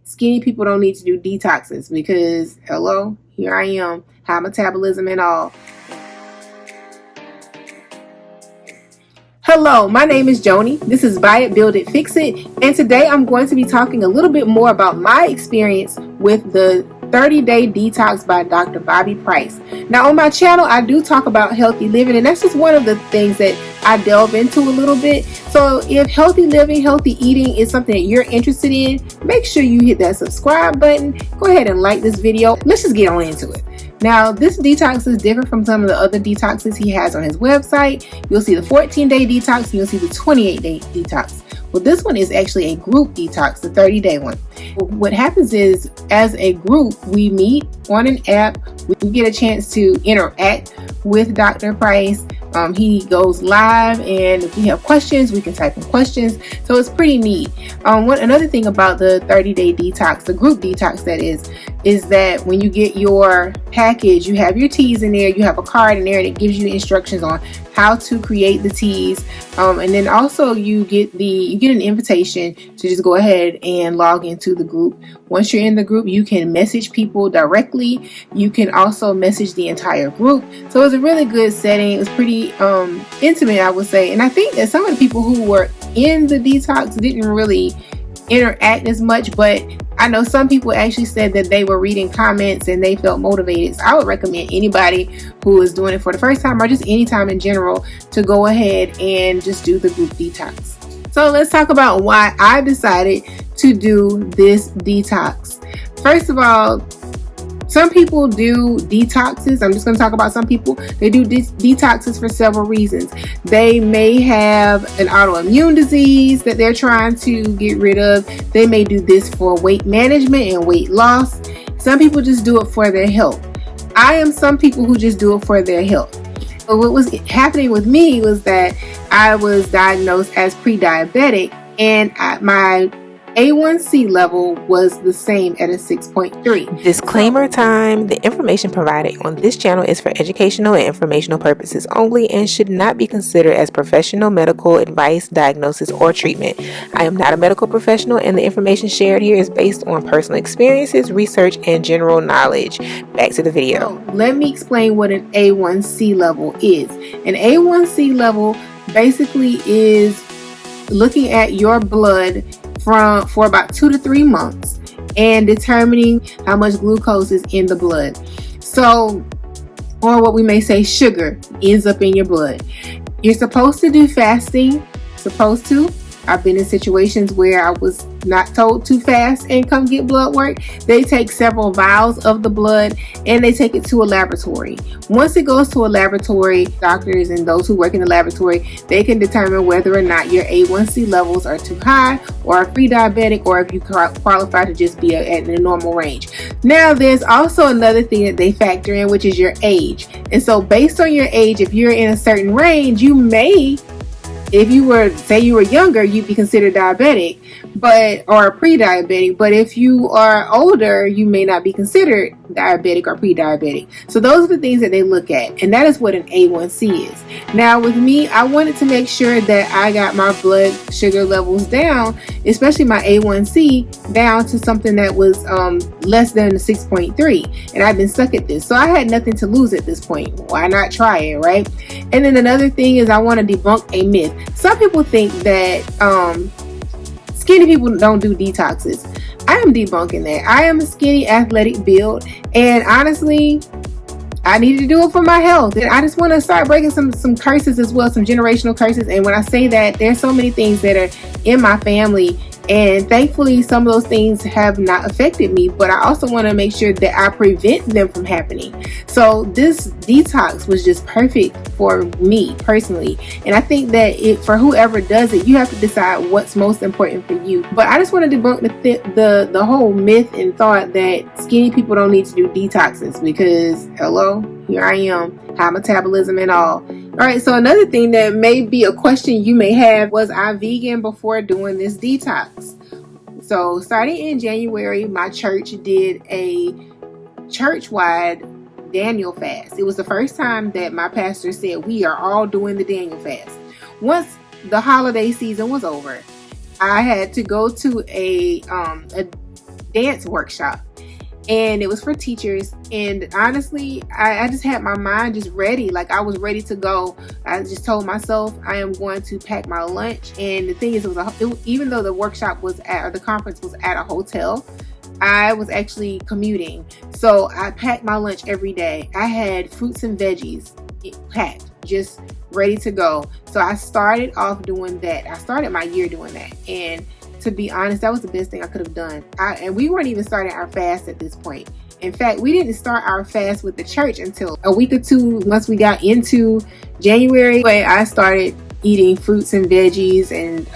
skinny people don't need to do detoxes because, hello, here I am, high metabolism and all. Hello, my name is Joni. This is Buy It, Build It, Fix It. And today I'm going to be talking a little bit more about my experience with the 30-day detox by Dr. Bobby Price. Now on my channel, I do talk about healthy living, and that's just one of the things that I delve into a little bit. So if healthy living, healthy eating is something that you're interested in, make sure you hit that subscribe button. Go ahead and like this video. Let's just get on into it. Now, this detox is different from some of the other detoxes he has on his website. You'll see the 14-day detox and you'll see the 28-day detox. Well, this one is actually a group detox, the 30-day one. What happens is, as a group, we meet on an app. We get a chance to interact with Dr. Price. He goes live, and if we have questions, we can type in questions. So it's pretty neat. Another thing about the 30-day detox, the group detox that is that when you get your package, you have your teas in there, you have a card in there that gives you instructions on how to create the teas, and then also you get an invitation to just go ahead and log into the group. Once you're in the group, you can message people directly. You can also message the entire group. So it's a really good setting. It was pretty intimate, I would say, and I think that some of the people who were in the detox didn't really interact as much, but I know some people actually said that they were reading comments and they felt motivated. So I would recommend anybody who is doing it for the first time or just any time in general to go ahead and just do the group detox. So let's talk about why I decided to do this detox. First of all, some people do detoxes. I'm just going to talk about some people. They do detoxes for several reasons. They may have an autoimmune disease that they're trying to get rid of. They may do this for weight management and weight loss. Some people just do it for their health. I am some people who just do it for their health. But what was happening with me was that I was diagnosed as pre-diabetic, and my A1C level was the same at a 6.3. Disclaimer time. The information provided on this channel is for educational and informational purposes only and should not be considered as professional medical advice, diagnosis, or treatment. I am not a medical professional, and the information shared here is based on personal experiences, research, and general knowledge. Back to the video. So let me explain what an A1C level is. An A1C level basically is looking at your blood for about 2 to 3 months and determining how much glucose is in the blood. So, or what we may say sugar ends up in your blood. You're supposed to do fasting, I've been in situations where I was not told to fast and come get blood work. They take several vials of the blood and they take it to a laboratory. Once it goes to a laboratory, doctors and those who work in the laboratory, they can determine whether or not your A1C levels are too high or are pre-diabetic, or if you qualify to just be at a normal range. Now, there's also another thing that they factor in, which is your age. And so based on your age, if you're in a certain range, you may, if you were, say you were younger, you'd be considered diabetic, or pre-diabetic. But if you are older, you may not be considered diabetic or pre-diabetic. So those are the things that they look at, and that is what an A1C is. Now with me, I wanted to make sure that I got my blood sugar levels down, especially my A1C down to something that was less than 6.3, and I've been stuck at this. So I had nothing to lose at this point. Why not try it, right? And then another thing is I want to debunk a myth. Some people think that skinny people don't do detoxes. I am debunking that. I am a skinny athletic build, and honestly, I needed to do it for my health. And I just want to start breaking some curses as well, some generational curses. And when I say that, there's so many things that are in my family, and thankfully some of those things have not affected me, but I also want to make sure that I prevent them from happening. So this detox was just perfect for me personally, and I think that for whoever does it, you have to decide what's most important for you. But I just want to debunk the whole myth and thought that skinny people don't need to do detoxes, because hello, here I am, high metabolism and all. Alright, so another thing that may be a question you may have, was I vegan before doing this detox? So starting in January, my church did a church-wide Daniel fast. It was the first time that my pastor said we are all doing the Daniel fast. Once the holiday season was over, I had to go to a dance workshop, and it was for teachers. And honestly, I just had my mind just ready. Like, I was ready to go. I just told myself I am going to pack my lunch. And the thing is, even though the workshop was or the conference was at a hotel, I was actually commuting. So I packed my lunch every day. I had fruits and veggies packed, just ready to go. So I started off doing that. I started my year doing that. And to be honest, that was the best thing I could have done. And we weren't even starting our fast at this point. In fact, we didn't start our fast with the church until a week or two once we got into January. But I started eating fruits and veggies and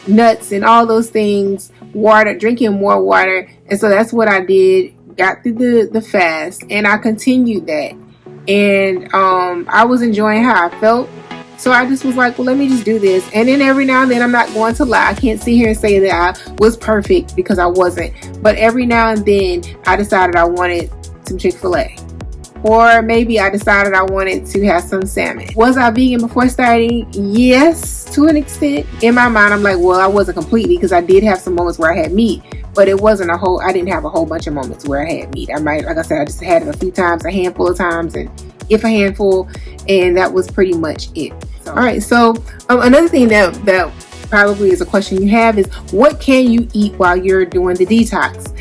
nuts and all those things, water, drinking more water. And so that's what I did. Got through the fast, and I continued that. And I was enjoying how I felt. So I just was like, well, let me just do this. And then every now and then, I'm not going to lie, I can't sit here and say that I was perfect, because I wasn't. But every now and then, I decided I wanted some Chick-fil-A. Or maybe I decided I wanted to have some salmon. Was I vegan before starting? Yes, to an extent. In my mind, I'm like, well, I wasn't completely, because I did have some moments where I had meat. But it wasn't I didn't have a whole bunch of moments where I had meat. Like I said, I just had it a few times, a handful of times, and if a handful, and that was pretty much it. So, all right, so another thing that probably is a question you have is, what can you eat while you're doing the detox?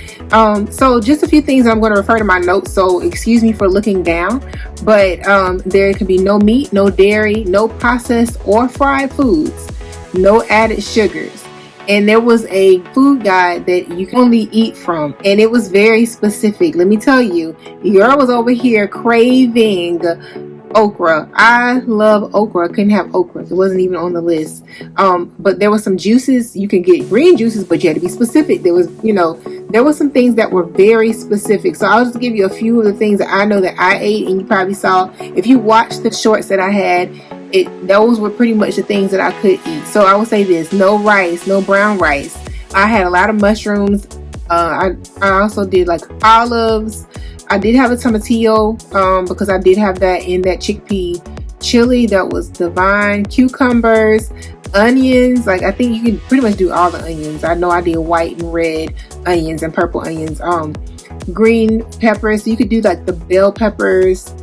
So just a few things. I'm going to refer to my notes, so excuse me for looking down, but there can be no meat, no dairy, no processed or fried foods, no added sugars. And there was a food guide that you can only eat from, and it was very specific. Let me tell you, girl was over here craving okra. I love okra. Couldn't have okra. It wasn't even on the list. But there were some juices. You can get green juices, but you had to be specific. There was some things that were very specific. So I'll just give you a few of the things that I know that I ate, and you probably saw if you watched the shorts that I had. Those were pretty much the things that I could eat. So I would say this: no rice, no brown rice. I had a lot of mushrooms. I also did like olives. I did have a tomatillo because I did have that in that chickpea chili. That was divine. Cucumbers, onions. Like, I think you can pretty much do all the onions. I know I did white and red onions and purple onions. Green peppers. So you could do like the bell peppers.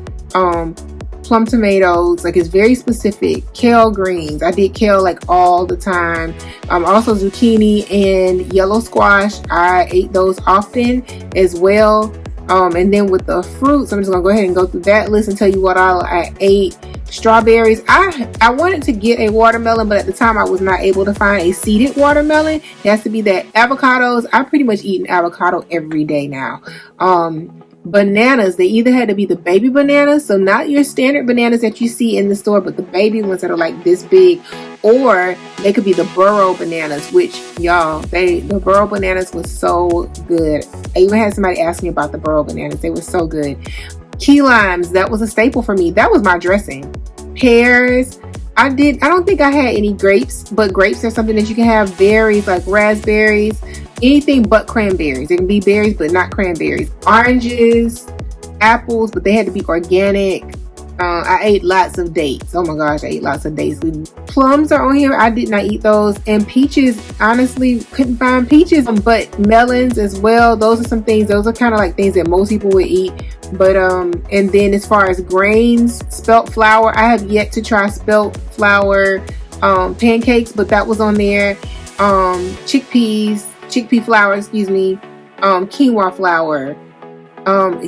Plum tomatoes. Like, it's very specific. Kale greens. I did kale like all the time. Also zucchini and yellow squash. I ate those often as well. And then with the fruits, I'm just gonna go ahead and go through that list and tell you what I ate. Strawberries. I wanted to get a watermelon, but at the time I was not able to find a seeded watermelon. It has to be that. Avocados. I pretty much eat an avocado every day now. Bananas, they either had to be the baby bananas, so not your standard bananas that you see in the store, but the baby ones that are like this big, or they could be the burro bananas, which y'all, the burro bananas was so good. I even had somebody ask me about the burro bananas. They were so good. Key limes, that was a staple for me. That was my dressing. Pears, I don't think I had any grapes, but grapes are something that you can have. Berries, like raspberries, anything but cranberries. It can be berries, but not cranberries. Oranges, apples, but they had to be organic. I ate lots of dates. Oh my gosh, I ate lots of dates. Plums are on here. I did not eat those. And peaches, honestly, couldn't find peaches. But melons as well. Those are some things. Those are kind of like things that most people would eat. But and then as far as grains, spelt flour, I have yet to try spelt flour pancakes, but that was on there. Chickpea flour, quinoa flour.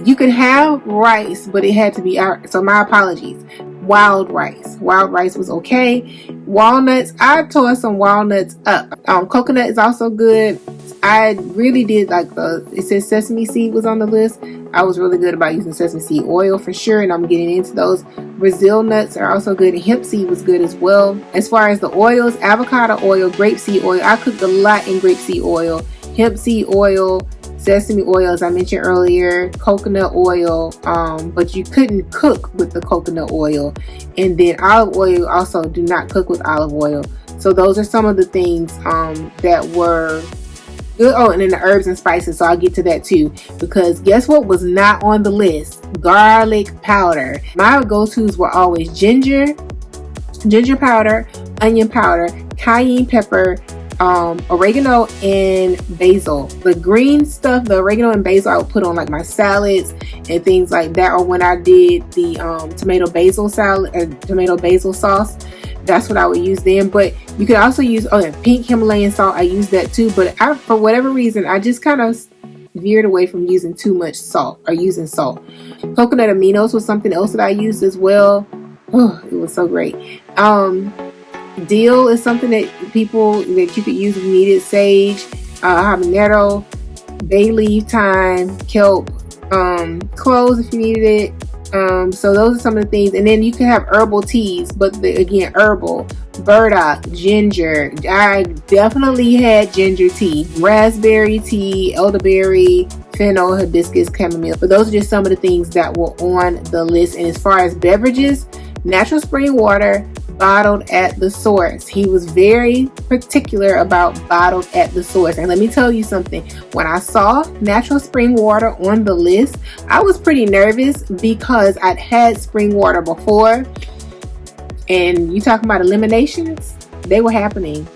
You could have rice, but it had to be so my apologies. Wild rice was okay. Walnuts, I tore some walnuts up. Coconut is also good. I really did like it says sesame seed was on the list. I was really good about using sesame seed oil for sure, and I'm getting into those. Brazil nuts are also good, and hemp seed was good as well. As far as the oils, avocado oil, grapeseed oil, I cooked a lot in grapeseed oil, hemp seed oil, sesame oil, as I mentioned earlier, coconut oil, but you couldn't cook with the coconut oil. And then olive oil, also do not cook with olive oil. So those are some of the things that were good. Oh, and then the herbs and spices, so I'll get to that too, because guess what was not on the list? Garlic powder. My go-tos were always ginger powder, onion powder, cayenne pepper, oregano and basil. The green stuff, the oregano and basil, I would put on like my salads and things like that. Or when I did the tomato basil salad, tomato basil sauce, that's what I would use then. But you could also use pink Himalayan salt. I use that too. But for whatever reason, I just kind of veered away from using too much salt or using salt. Coconut aminos was something else that I used as well. Oh, it was so great. Dill is something that you could use if you needed. Sage, habanero, bay leaf, thyme, kelp, cloves if you needed it. So those are some of the things. And then you can have herbal teas, but again, herbal, burdock, ginger. I definitely had ginger tea, raspberry tea, elderberry, fennel, hibiscus, chamomile. But those are just some of the things that were on the list. And as far as beverages, natural spring water, bottled at the source. He was very particular about bottled at the source. And let me tell you something. When I saw natural spring water on the list, I was pretty nervous because I'd had spring water before. And you talking about eliminations? They were happening.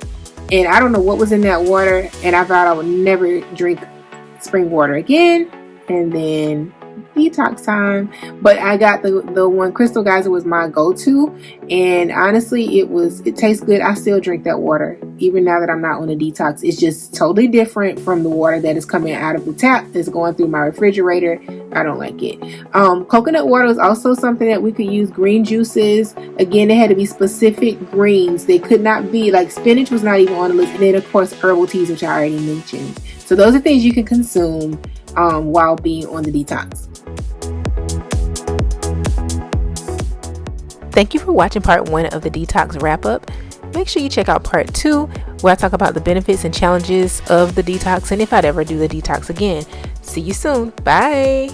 And I don't know what was in that water. And I thought I would never drink spring water again. And then detox time. But I got the one Crystal Geyser was my go-to, and honestly it tastes good. I still drink that water even now that I'm not on a detox. It's just totally different from the water that is coming out of the tap that's going through my refrigerator. I don't like it. Coconut water is also something that we could use. Green juices, again, they had to be specific greens. They could not be like spinach was not even on the list. And then of course herbal teas, which I already mentioned. So those are things you can consume while being on the detox. Thank you for watching part 1 of the detox wrap up. Make sure you check out part 2 where I talk about the benefits and challenges of the detox and if I'd ever do the detox again. See you soon. Bye.